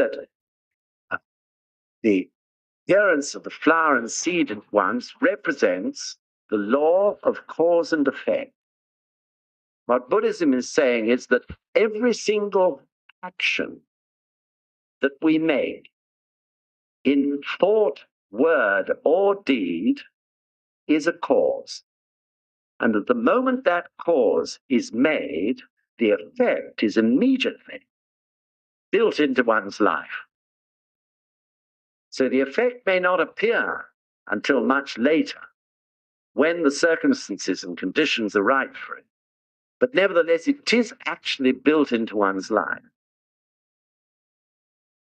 that the appearance of the flower and seed at once represents the law of cause and effect. What Buddhism is saying is that every single action that we make in thought, word, or deed is a cause. And at the moment that cause is made, the effect is immediately built into one's life. So the effect may not appear until much later, when the circumstances and conditions are right for it. But nevertheless, it is actually built into one's life.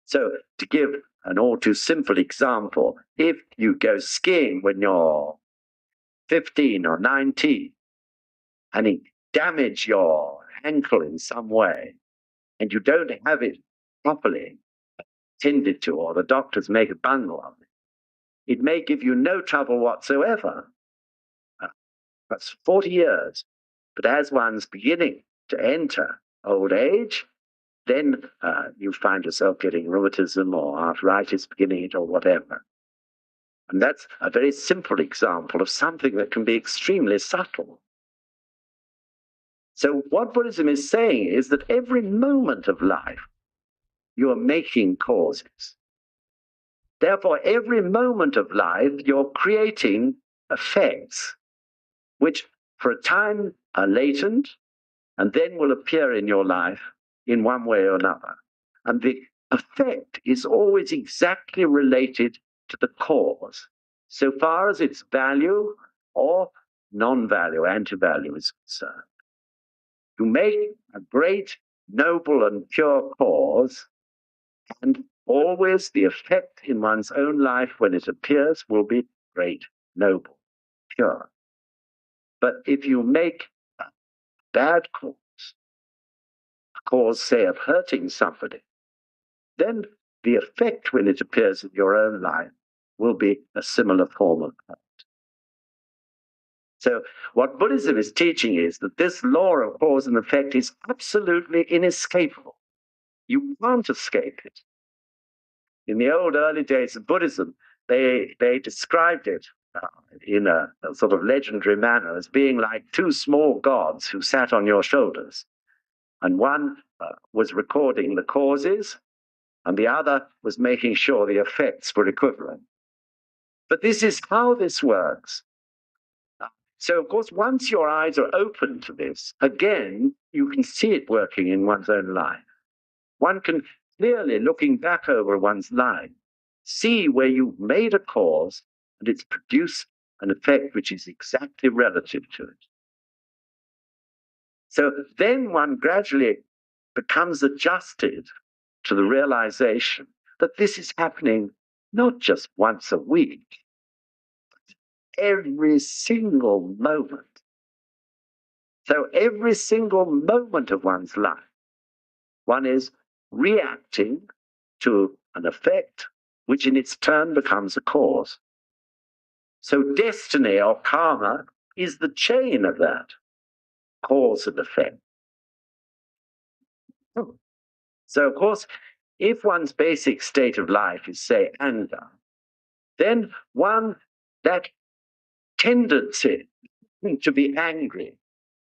So to give an all too simple example, if you go skiing when you're 15 or 19 and it damage your ankle in some way and you don't have it properly tended to, or the doctors make a bundle of it, it may give you no trouble whatsoever. That's 40 years. But as one's beginning to enter old age, then you find yourself getting rheumatism or arthritis beginning it or whatever. And that's a very simple example of something that can be extremely subtle. So what Buddhism is saying is that every moment of life, you are making causes. Therefore, every moment of life, you're creating effects, which for a time are latent and then will appear in your life in one way or another. And the effect is always exactly related to the cause, so far as its value or non-value, anti-value is concerned. You make a great, noble, and pure cause, and always the effect in one's own life when it appears will be great, noble, pure. But if you make a bad cause, say, of hurting somebody, then the effect when it appears in your own life will be a similar form of hurt. So what Buddhism is teaching is that this law of cause and effect is absolutely inescapable. You can't escape it. In the old early days of Buddhism, they described it in a sort of legendary manner as being like two small gods who sat on your shoulders. And one was recording the causes, and the other was making sure the effects were equivalent. But this is how this works. So, of course, once your eyes are open to this, again, you can see it working in one's own life. One can clearly, looking back over one's life, see where you've made a cause and it's produced an effect which is exactly relative to it. So then one gradually becomes adjusted to the realization that this is happening not just once a week, but every single moment. So every single moment of one's life, one is reacting to an effect which in its turn becomes a cause. So destiny or karma is the chain of that cause and effect. So, of course, if one's basic state of life is, say, anger, then that tendency to be angry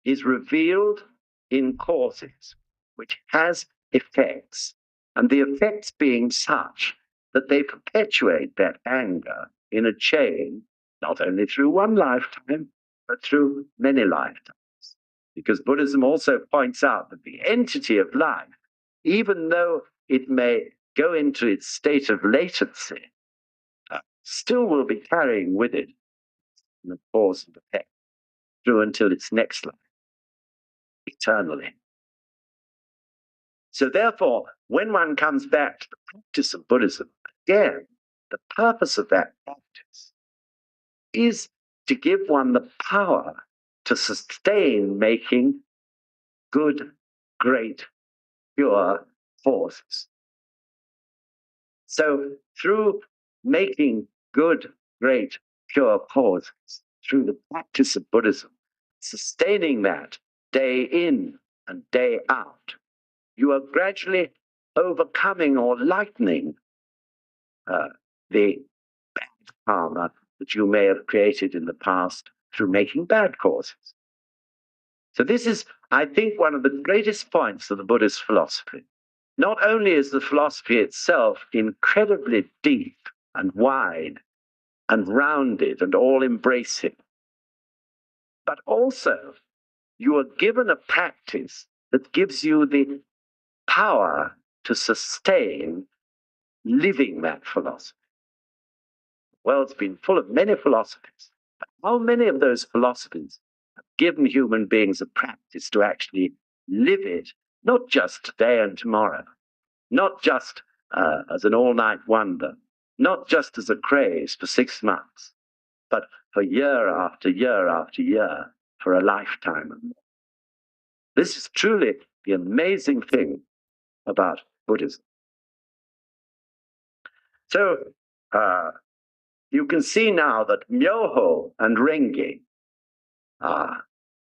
is revealed in causes, which has effects, and the effects being such that they perpetuate that anger in a chain, not only through one lifetime, but through many lifetimes. Because Buddhism also points out that the entity of life, even though it may go into its state of latency, still will be carrying with it the cause and effect through until its next life, eternally. So therefore, when one comes back to the practice of Buddhism, again, the purpose of that practice is to give one the power to sustain making good, great, pure causes. So through making good, great, pure causes, through the practice of Buddhism, sustaining that day in and day out, you are gradually overcoming or lightening the bad karma that you may have created in the past through making bad causes. So this is, I think, one of the greatest points of the Buddhist philosophy. Not only is the philosophy itself incredibly deep and wide and rounded and all-embracing, but also you are given a practice that gives you the power to sustain living that philosophy. The world's been full of many philosophies, but how many of those philosophies have given human beings a practice to actually live it, not just today and tomorrow, not just as an all-night wonder, not just as a craze for 6 months, but for year after year after year, for a lifetime and more. This is truly the amazing thing about Buddhism. So you can see now that MYOHO and Renge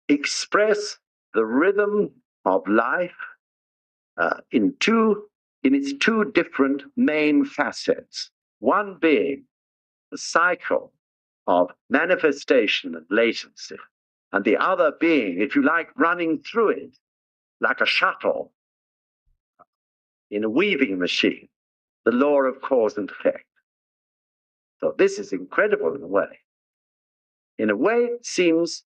express the rhythm of life in its two different main facets. One being the cycle of manifestation and latency, and the other being, if you like, running through it like a shuttle in a weaving machine, the law of cause and effect. So this is incredible in a way. In a way, it seems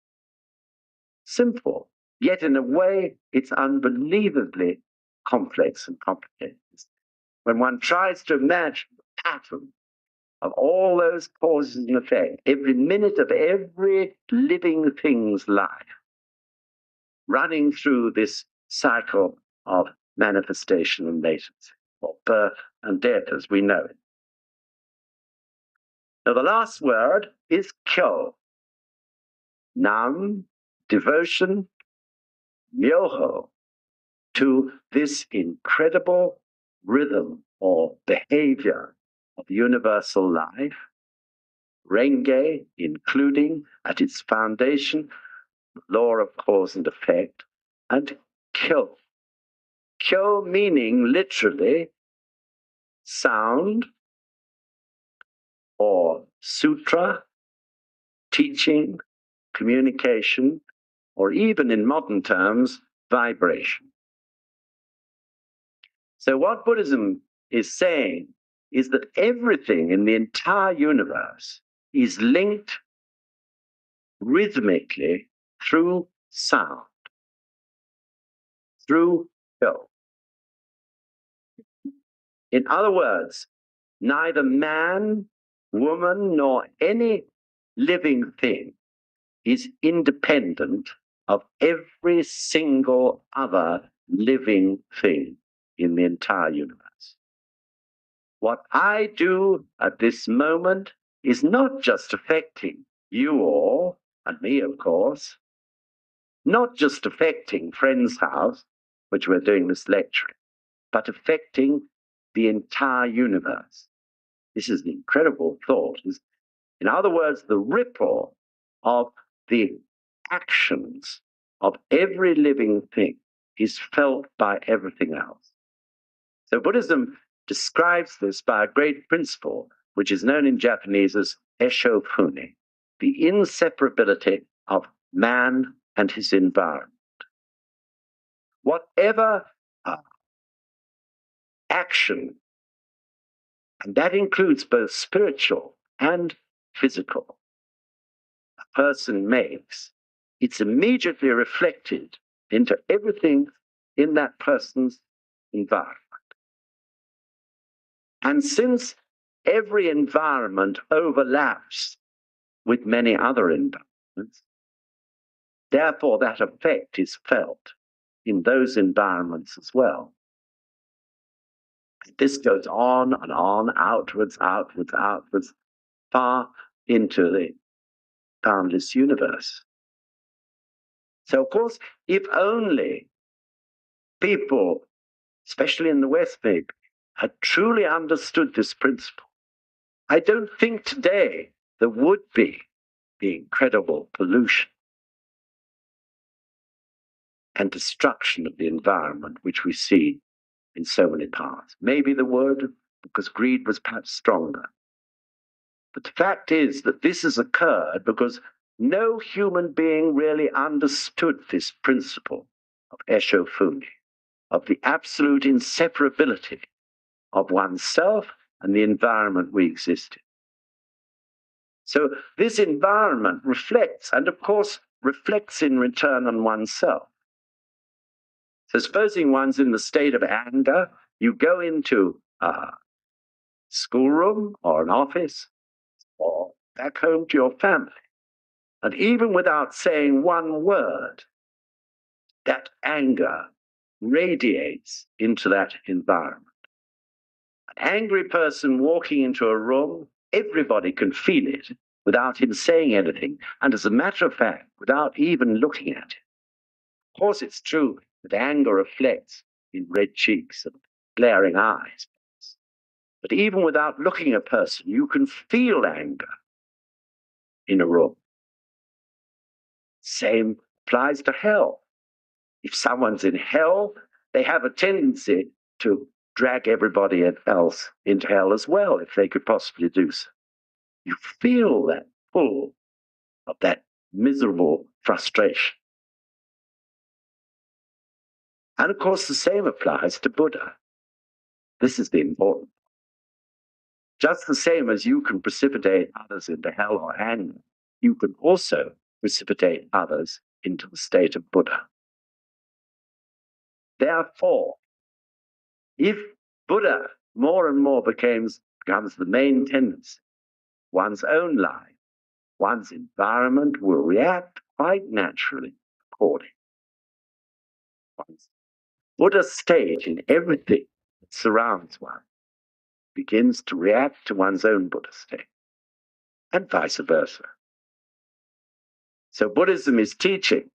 simple, yet in a way, it's unbelievably complex and complicated. When one tries to imagine the pattern of all those causes and effects, every minute of every living thing's life, running through this cycle of manifestation and latency, or birth and death as we know it. Now, the last word is kyo. Nam, devotion, myoho, to this incredible rhythm or behavior of universal life. Renge, including at its foundation the law of cause and effect, and kyo. Kyo meaning literally sound or sutra, teaching, communication, or even in modern terms, vibration. So what Buddhism is saying is that everything in the entire universe is linked rhythmically through sound, through kyo. In other words, neither man, woman, nor any living thing is independent of every single other living thing in the entire universe. What I do at this moment is not just affecting you all, and me, of course, not just affecting Friend's house, which we're doing this lecture in, but affecting the entire universe. This is an incredible thought. In other words, the ripple of the actions of every living thing is felt by everything else. So Buddhism describes this by a great principle, which is known in Japanese as Esho Fune, the inseparability of man and his environment. Whatever action, and that includes both spiritual and physical, a person makes, it's immediately reflected into everything in that person's environment. And since every environment overlaps with many other environments, therefore that effect is felt in those environments as well. This goes on and on, outwards, outwards, outwards, far into the boundless universe. So, of course, if only people, especially in the West, maybe, had truly understood this principle, I don't think today there would be the incredible pollution and destruction of the environment which we see in so many parts. Maybe the word, because greed was perhaps stronger. But the fact is that this has occurred because no human being really understood this principle of Esho Fumi, of the absolute inseparability of oneself and the environment we exist in. So this environment reflects, and of course, reflects in return on oneself. So supposing one's in the state of anger, you go into a schoolroom or an office or back home to your family, and even without saying one word, that anger radiates into that environment. An angry person walking into a room, everybody can feel it without him saying anything, and as a matter of fact, without even looking at it. Of course, it's true that anger reflects in red cheeks and glaring eyes. But even without looking at a person, you can feel anger in a room. Same applies to hell. If someone's in hell, they have a tendency to drag everybody else into hell as well, if they could possibly do so. You feel that pull of that miserable frustration. And of course, the same applies to Buddha. This is the important. Just the same as you can precipitate others into hell or anger, you can also precipitate others into the state of Buddha. Therefore, if Buddha more and more becomes the main tendency, one's own life, one's environment will react quite naturally accordingly. One's Buddha state in everything that surrounds one begins to react to one's own Buddha state, and vice versa. So Buddhism is teaching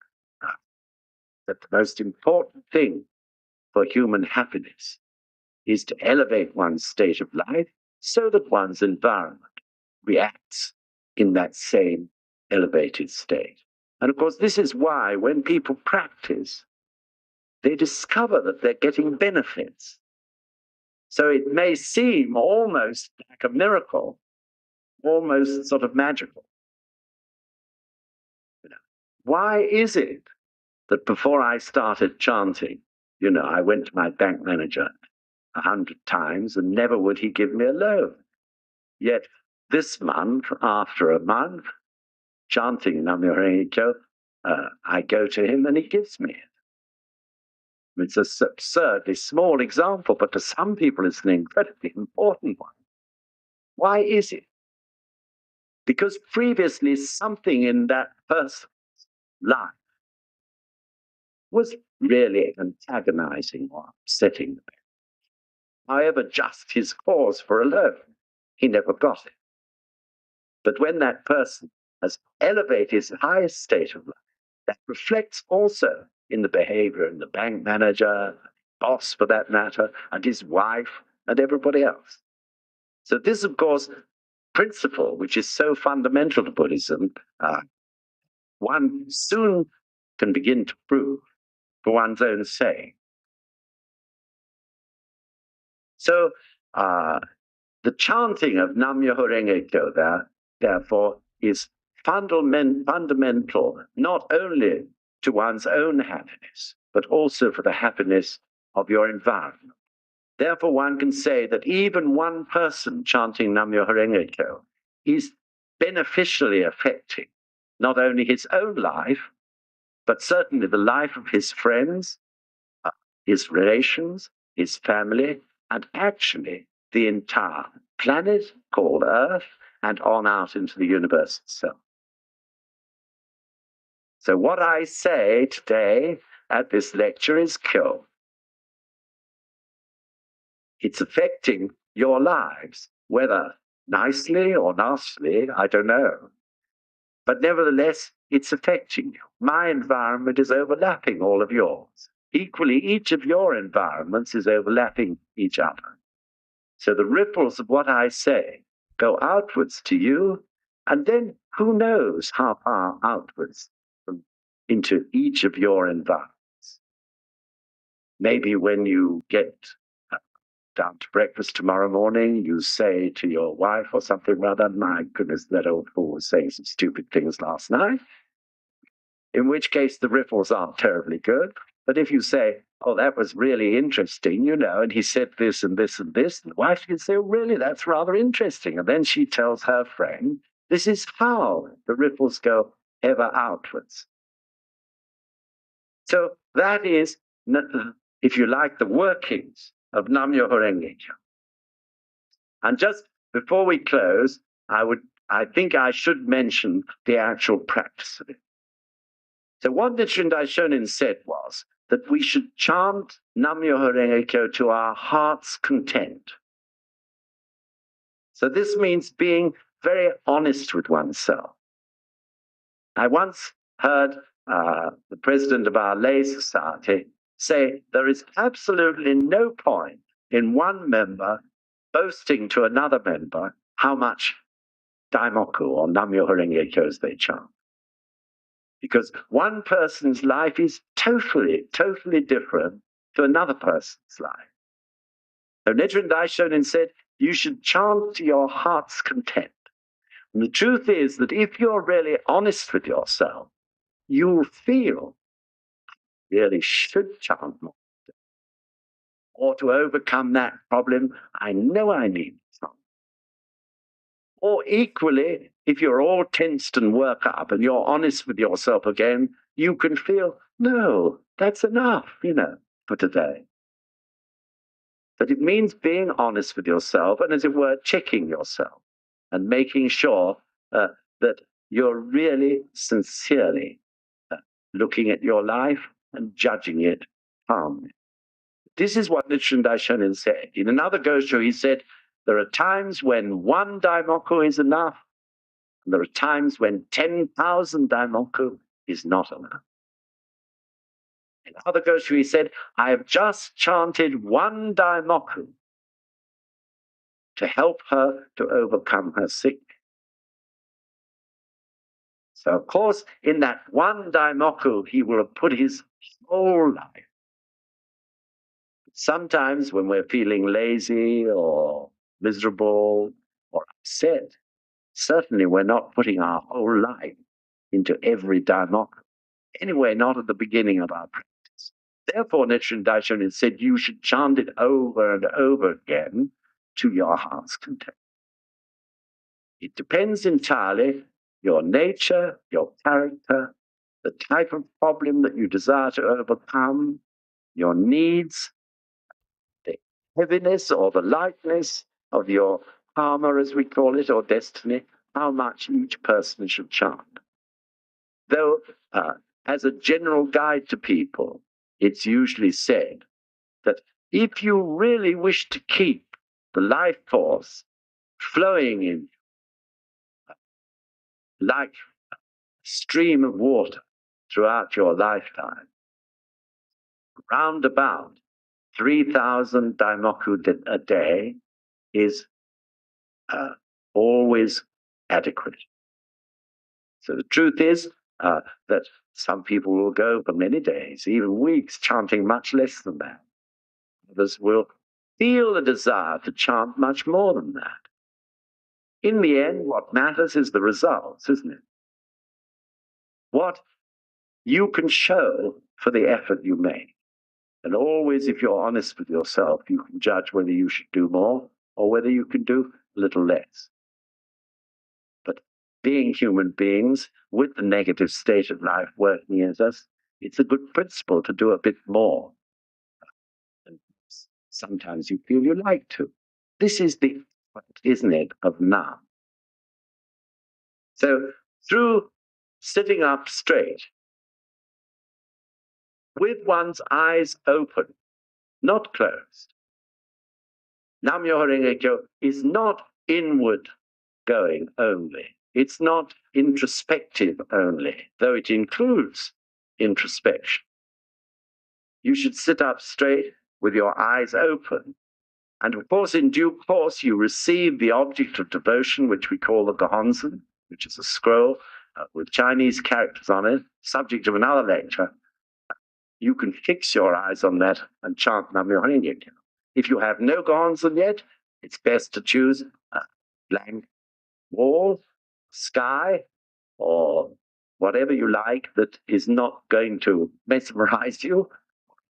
that the most important thing for human happiness is to elevate one's state of life so that one's environment reacts in that same elevated state. And of course, this is why when people practice, they discover that they're getting benefits. So it may seem almost like a miracle, almost sort of magical. Why is it that before I started chanting, I went to my bank manager 100 times and never would he give me a loan? Yet this month, after a month, chanting MYOHO RENGE KYO, I go to him and he gives me it. It's an absurdly small example, but to some people it's an incredibly important one. Why is it? Because previously something in that person's life was really antagonizing or upsetting the parent. However just his cause for a loan, he never got it. But when that person has elevated his highest state of life, that reflects also in the behavior of the bank manager, boss for that matter, and his wife, and everybody else. So this, of course, principle, which is so fundamental to Buddhism, one soon can begin to prove for one's own sake. So the chanting of MYOHO RENGE KYO, therefore, is fundamental not only to one's own happiness, but also for the happiness of your environment. Therefore, one can say that even one person chanting MYOHO RENGE KYO is beneficially affecting not only his own life, but certainly the life of his friends, his relations, his family, and actually the entire planet called Earth and on out into the universe itself. So what I say today at this lecture is Kyo. It's affecting your lives, whether nicely or nastily, I don't know. But nevertheless, it's affecting you. My environment is overlapping all of yours. Equally, each of your environments is overlapping each other. So the ripples of what I say go outwards to you, and then who knows how far outwards into each of your environments. Maybe when you get down to breakfast tomorrow morning, you say to your wife or something rather, my goodness, that old fool was saying some stupid things last night, in which case the riffles aren't terribly good. But if you say, oh, that was really interesting, you know, and he said this and this and this, the wife can say, oh, really, that's rather interesting. And then she tells her friend, this is how the ripples go ever outwards. So that is, if you like, the workings of MYOHO RENGE KYO. And just before we close, I think I should mention the actual practice of it. So what Nichiren Daishonin said was that we should chant MYOHO RENGE KYO to our heart's content. So this means being very honest with oneself. I once heard the president of our lay society say there is absolutely no point in one member boasting to another member how much daimoku or MYOHO RENGE Kyos they chant. Because one person's life is totally, totally different to another person's life. So Nichiren Daishonin said, you should chant to your heart's content. And the truth is that if you're really honest with yourself, you'll feel really should chant more. Or to overcome that problem, I know I need to chant. Or equally, if you're all tensed and worked up and you're honest with yourself again, you can feel, no, that's enough, you know, for today. But it means being honest with yourself and, as it were, checking yourself and making sure that you're really sincerely looking at your life and judging it calmly. This is what Nichiren Daishonin said. In another Gosho, he said, there are times when one daimoku is enough, and there are times when 10,000 daimoku is not enough. In another Gosho, he said, I have just chanted one daimoku to help her to overcome her sickness. So, of course, in that one daimoku, he will have put his whole life. Sometimes when we're feeling lazy or miserable or upset, certainly we're not putting our whole life into every daimoku. Anyway, not at the beginning of our practice. Therefore, Nichiren Daishonin said you should chant it over and over again to your heart's content. It depends entirely your nature, your character, the type of problem that you desire to overcome, your needs, the heaviness or the lightness of your karma, as we call it, or destiny, how much each person should chant. Though, as a general guide to people, it's usually said that if you really wish to keep the life force flowing in like a stream of water throughout your lifetime, round about 3,000 daimoku a day is always adequate. So the truth is that some people will go for many days, even weeks, chanting much less than that. Others will feel the desire to chant much more than that. In the end, what matters is the results, isn't it? What you can show for the effort you make. And always, if you're honest with yourself, you can judge whether you should do more or whether you can do a little less. But being human beings with the negative state of life working in us, it's a good principle to do a bit more. And sometimes you feel you like to. This is the point, isn't it, of now. So through sitting up straight, with one's eyes open, not closed, MYOHO RENGE KYO is not inward going only. It's not introspective only, though it includes introspection. You should sit up straight with your eyes open. And of course, in due course, you receive the object of devotion, which we call the Gohonzon, which is a scroll with Chinese characters on it, subject of another lecture. You can fix your eyes on that and chant MYOHO RENGE KYO. If you have no Causton yet, it's best to choose a blank wall, sky, or whatever you like that is not going to mesmerize you,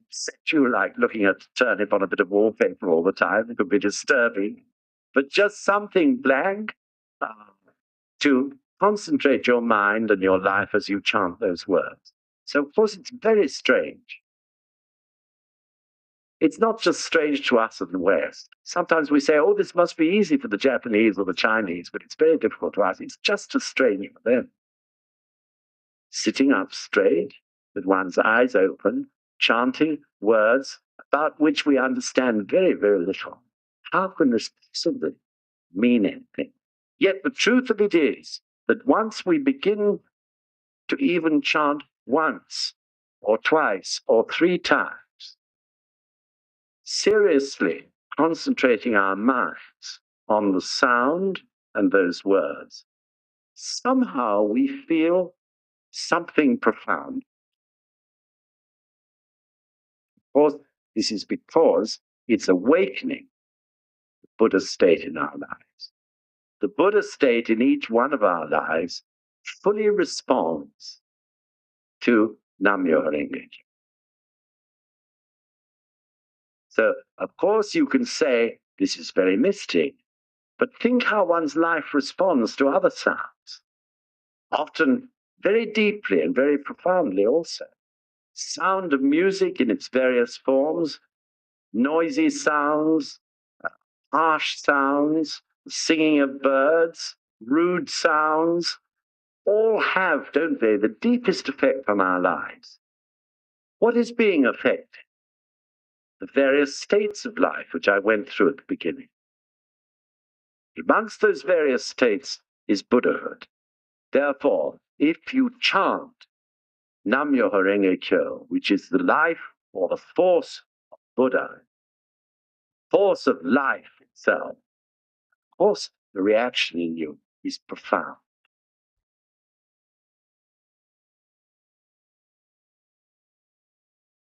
set you like looking at a turnip on a bit of wallpaper all the time. It could be disturbing. But just something blank to concentrate your mind and your life as you chant those words. So, of course, it's very strange. It's not just strange to us in the West. Sometimes we say, oh, this must be easy for the Japanese or the Chinese, but it's very difficult to us. It's just as strange for them. Sitting up straight with one's eyes open, chanting words about which we understand very, very little. How can this possibly mean anything? Yet the truth of it is that once we begin to even chant once or twice or 3 times, seriously concentrating our minds on the sound and those words, somehow we feel something profound. Of course, this is because it's awakening the Buddha state in our lives. The Buddha state in each one of our lives fully responds to MYOHO RENGE KYO. So, of course, you can say this is very mystic, but think how one's life responds to other sounds, often very deeply and very profoundly also. Sound of music in its various forms, noisy sounds, harsh sounds, singing of birds, rude sounds, all have, don't they, the deepest effect on our lives. What is being affected? The various states of life, which I went through at the beginning. Amongst those various states is Buddhahood. Therefore, if you chant MYOHO RENGE KYO, which is the life or the force of Buddha, force of life itself, of course, the reaction in you is profound.